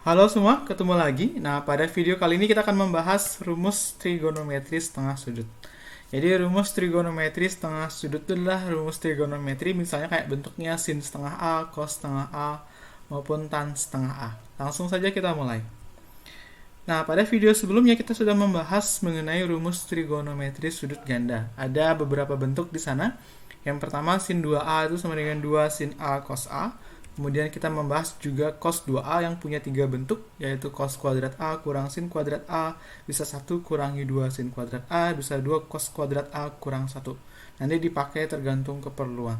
Halo semua, ketemu lagi. Nah, pada video kali ini kita akan membahas rumus trigonometri setengah sudut. Jadi, rumus trigonometri setengah sudut itu adalah rumus trigonometri misalnya kayak bentuknya sin setengah A, cos setengah A, maupun tan setengah A. Langsung saja kita mulai. Nah, pada video sebelumnya kita sudah membahas mengenai rumus trigonometri sudut ganda. Ada beberapa bentuk di sana. Yang pertama, sin 2A itu sama dengan 2 sin A cos A. Kemudian kita membahas juga cos 2A yang punya 3 bentuk, yaitu cos kuadrat A kurang sin kuadrat A, bisa 1 kurangi 2 sin kuadrat A, bisa 2 cos kuadrat A kurang 1. Nanti dipakai tergantung keperluan.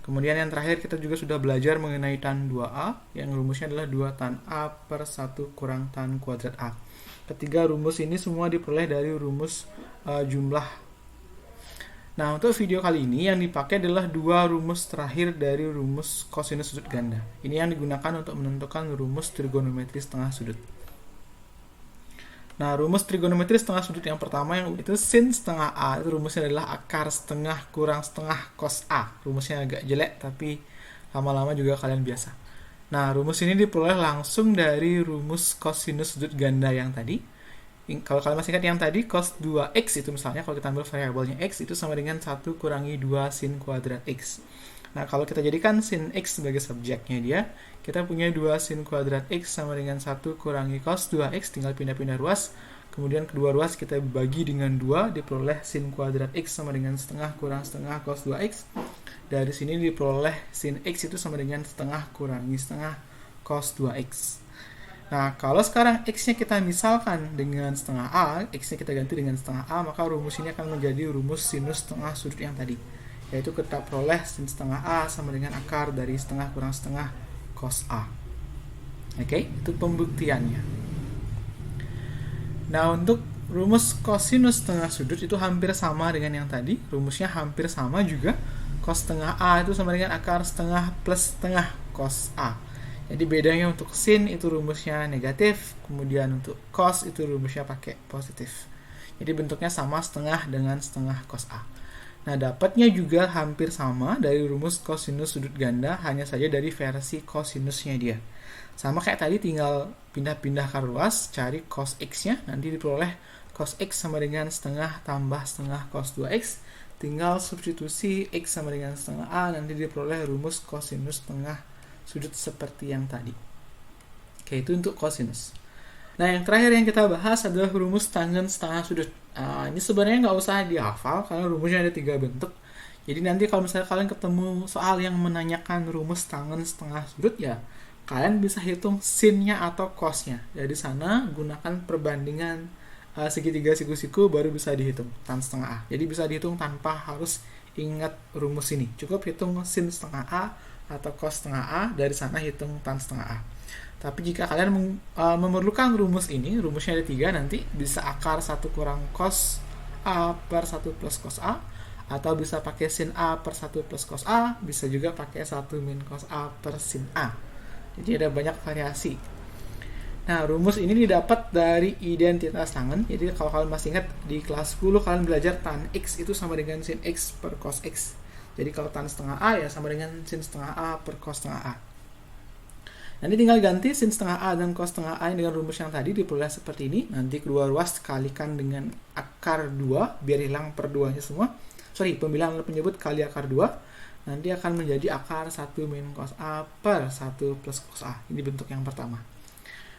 Kemudian yang terakhir kita juga sudah belajar mengenai tan 2A, yang rumusnya adalah 2 tan A per 1 kurang tan kuadrat A. Ketiga rumus ini semua diperoleh dari rumus jumlah. Nah, untuk video kali ini yang dipakai adalah dua rumus terakhir dari rumus kosinus sudut ganda. Ini yang digunakan untuk menentukan rumus trigonometri setengah sudut. Nah, rumus trigonometri setengah sudut yang pertama yang itu sin setengah A, itu rumusnya adalah akar setengah kurang setengah cos A. Rumusnya agak jelek, tapi lama-lama juga kalian biasa. Nah, rumus ini diperoleh langsung dari rumus kosinus sudut ganda yang tadi. Kalau kalian masih ingat yang tadi, cos 2x itu misalnya, kalau kita ambil variabelnya x, itu sama dengan 1 kurangi 2 sin kuadrat x. Nah, kalau kita jadikan sin x sebagai subjeknya dia, kita punya 2 sin kuadrat x sama dengan 1 kurangi cos 2x, tinggal pindah-pindah ruas. Kemudian kedua ruas kita bagi dengan 2, diperoleh sin kuadrat x sama dengan setengah kurang setengah cos 2x. Dari sini diperoleh sin x itu sama dengan setengah kurangi setengah cos 2x. Nah, kalau sekarang x-nya kita misalkan dengan setengah A, x-nya kita ganti dengan setengah A, maka rumus ini akan menjadi rumus sinus setengah sudut yang tadi. Yaitu kita peroleh sin setengah A sama dengan akar dari setengah kurang setengah cos A. Oke, itu pembuktiannya. Nah, untuk rumus kosinus setengah sudut itu hampir sama dengan yang tadi. Rumusnya hampir sama juga. Cos setengah A itu sama dengan akar setengah plus setengah cos A. Jadi bedanya untuk sin itu rumusnya negatif, kemudian untuk cos itu rumusnya pakai positif. Jadi bentuknya sama setengah dengan setengah cos A. Nah, dapatnya juga hampir sama dari rumus kosinus sudut ganda, hanya saja dari versi kosinusnya dia. Sama kayak tadi, tinggal pindah-pindah ke ruas, cari cos x-nya, nanti diperoleh cos x sama dengan setengah tambah setengah cos 2x. Tinggal substitusi x sama dengan setengah A, nanti diperoleh rumus kosinus setengah sudut seperti yang tadi. Oke, itu untuk kosinus. Nah, yang terakhir yang kita bahas adalah rumus tangen setengah sudut. Ini sebenarnya nggak usah dihafal karena rumusnya ada 3 bentuk. Jadi nanti kalau misalnya kalian ketemu soal yang menanyakan rumus tangen setengah sudut, ya kalian bisa hitung sinnya atau cosnya. Jadi sana gunakan perbandingan segitiga siku-siku baru bisa dihitung tan setengah A. Jadi bisa dihitung tanpa harus ingat rumus ini. Cukup hitung sin setengah A atau cos setengah A, dari sana hitung tan setengah A. Tapi jika kalian memerlukan rumus ini, rumusnya ada 3, nanti bisa akar 1 kurang cos A per 1 plus cos A, atau bisa pakai sin A per 1 plus cos A, bisa juga pakai 1 min cos A per sin A. Jadi ada banyak variasi. Nah, rumus ini didapat dari identitas tangen. Jadi kalau kalian masih ingat di kelas 10 kalian belajar tan X itu sama dengan sin X per cos X. Jadi kalau tan setengah A ya sama dengan sin setengah A per cos setengah A. Nanti tinggal ganti sin setengah A dan cos setengah A dengan rumus yang tadi diperoleh seperti ini. Nanti kedua ruas kalikan dengan akar 2 biar hilang per 2-nya semua. Pembilangan penyebut kali akar 2. Nanti akan menjadi akar 1 min cos A per 1 plus cos A. Ini bentuk yang pertama.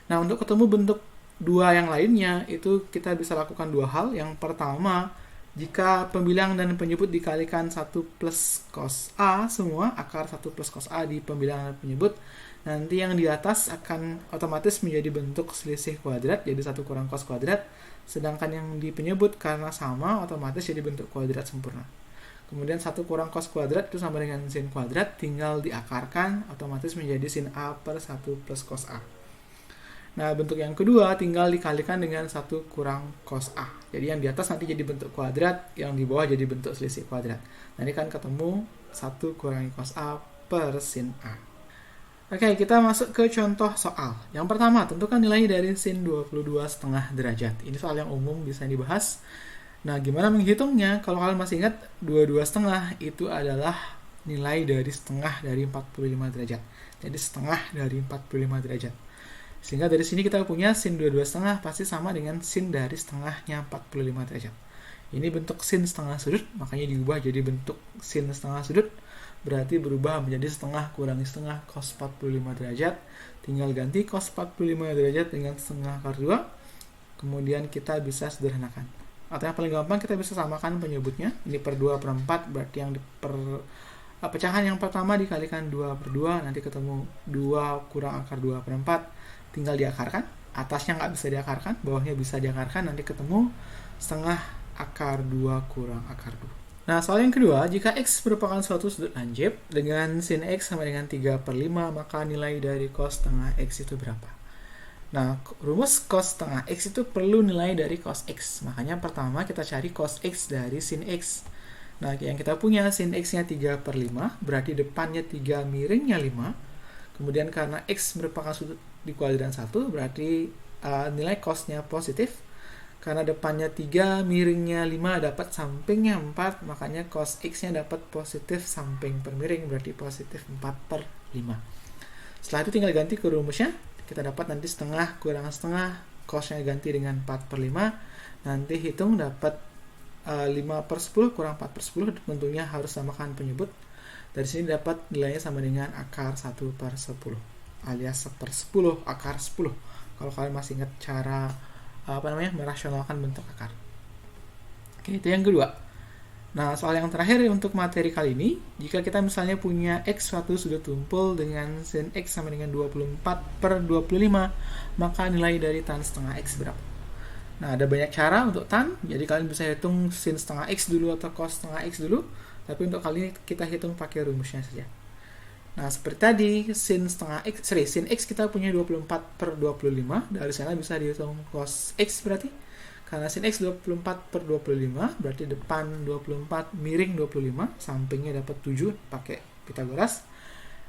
Nah, untuk ketemu bentuk 2 yang lainnya itu kita bisa lakukan 2 hal. Yang pertama, jika pembilang dan penyebut dikalikan 1 plus cos A semua, akar 1 plus cos A di pembilangan dan penyebut, nanti yang di atas akan otomatis menjadi bentuk selisih kuadrat, jadi 1 kurang cos kuadrat, sedangkan yang di penyebut karena sama, otomatis jadi bentuk kuadrat sempurna. Kemudian 1 kurang cos kuadrat itu sama dengan sin kuadrat, tinggal diakarkan, otomatis menjadi sin A per 1 plus cos A. Nah, bentuk yang kedua tinggal dikalikan dengan 1 kurang cos A. Jadi yang di atas nanti jadi bentuk kuadrat, yang di bawah jadi bentuk selisih kuadrat. Nanti kan ketemu 1 kurangi cos A per sin A. Oke, kita masuk ke contoh soal. Yang pertama, tentukan nilai dari sin 22,5 derajat. Ini soal yang umum bisa dibahas. Nah, gimana menghitungnya? Kalau kalian masih ingat, 22,5 itu adalah nilai dari setengah dari 45 derajat. Jadi setengah dari 45 derajat. Sehingga dari sini kita punya sin 22,5 pasti sama dengan sin dari setengahnya 45 derajat. Ini bentuk sin setengah sudut, makanya diubah jadi bentuk sin setengah sudut. Berarti berubah menjadi setengah kurangi setengah cos 45 derajat. Tinggal ganti cos 45 derajat dengan setengah akar 2. Kemudian kita bisa sederhanakan. Atau yang paling gampang kita bisa samakan penyebutnya. Ini per 2 per 4, berarti yang pecahan yang pertama dikalikan 2 per 2, nanti ketemu 2 kurang akar 2 per 4. Tinggal diakarkan, atasnya nggak bisa diakarkan, bawahnya bisa diakarkan, nanti ketemu setengah akar 2 kurang akar 2. Nah, soal yang kedua, jika X merupakan suatu sudut lancip dengan sin X sama dengan 3 per 5, maka nilai dari cos setengah X itu berapa? Nah, rumus cos setengah X itu perlu nilai dari cos X. Makanya pertama kita cari cos X dari sin X. Nah, yang kita punya sin X-nya 3 per 5, berarti depannya 3 miringnya 5. Kemudian karena X merupakan sudut di kuadran 1, berarti nilai cos-nya positif. Karena depannya 3, miringnya 5, dapat sampingnya 4, makanya cos X-nya dapat positif samping per miring, berarti positif 4 per 5. Setelah itu tinggal ganti ke rumusnya, kita dapat nanti setengah kurang setengah, cos-nya ganti dengan 4 per 5, nanti hitung dapat 5 per 10 kurang 4 per 10, tentunya harus samakan penyebut. Dari sini dapat nilainya sama dengan akar 1 per 10 alias 1 per 10 akar 10. Kalau kalian masih ingat cara merasionalkan bentuk akar. Oke, itu yang kedua. Nah, soal yang terakhir untuk materi kali ini, jika kita misalnya punya X suatu sudut tumpul dengan sin X sama dengan 24 per 25, maka nilai dari tan setengah X berapa? Nah, ada banyak cara untuk tan, jadi kalian bisa hitung sin setengah X dulu atau cos setengah X dulu, tapi untuk kali ini kita hitung pakai rumusnya saja. Nah, seperti tadi, sin X kita punya 24 per 25, dari sana bisa dihitung cos X berarti. Karena sin X 24 per 25, berarti depan 24, miring 25, sampingnya dapat 7, pakai Pitagoras.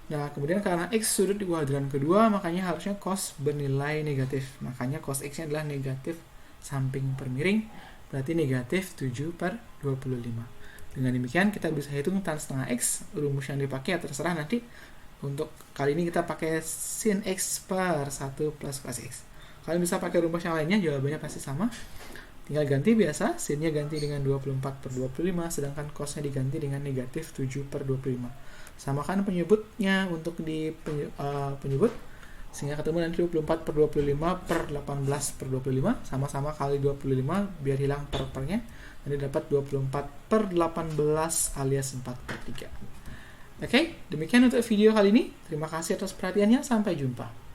Nah, kemudian karena X sudut di kuadran kedua, makanya harusnya cos bernilai negatif. Makanya cos X-nya adalah negatif samping per miring, berarti negatif 7 per 25. Dengan demikian kita bisa hitung tan setengah X, rumus yang dipakai ya terserah nanti. Untuk kali ini kita pakai sin X per 1 plus cos X. Kalian bisa pakai rumus yang lainnya, jawabannya pasti sama. Tinggal ganti biasa, sinnya ganti dengan 24 per 25, sedangkan cosnya diganti dengan negatif 7 per 25. Samakan penyebutnya untuk di penyebut, sehingga ketemu nanti 24 per 25 per 18 per 25, sama-sama kali 25, biar hilang per-pernya. Nanti dapat 24 per 18 alias 4 per 3. Oke, demikian untuk video kali ini. Terima kasih atas perhatiannya, sampai jumpa.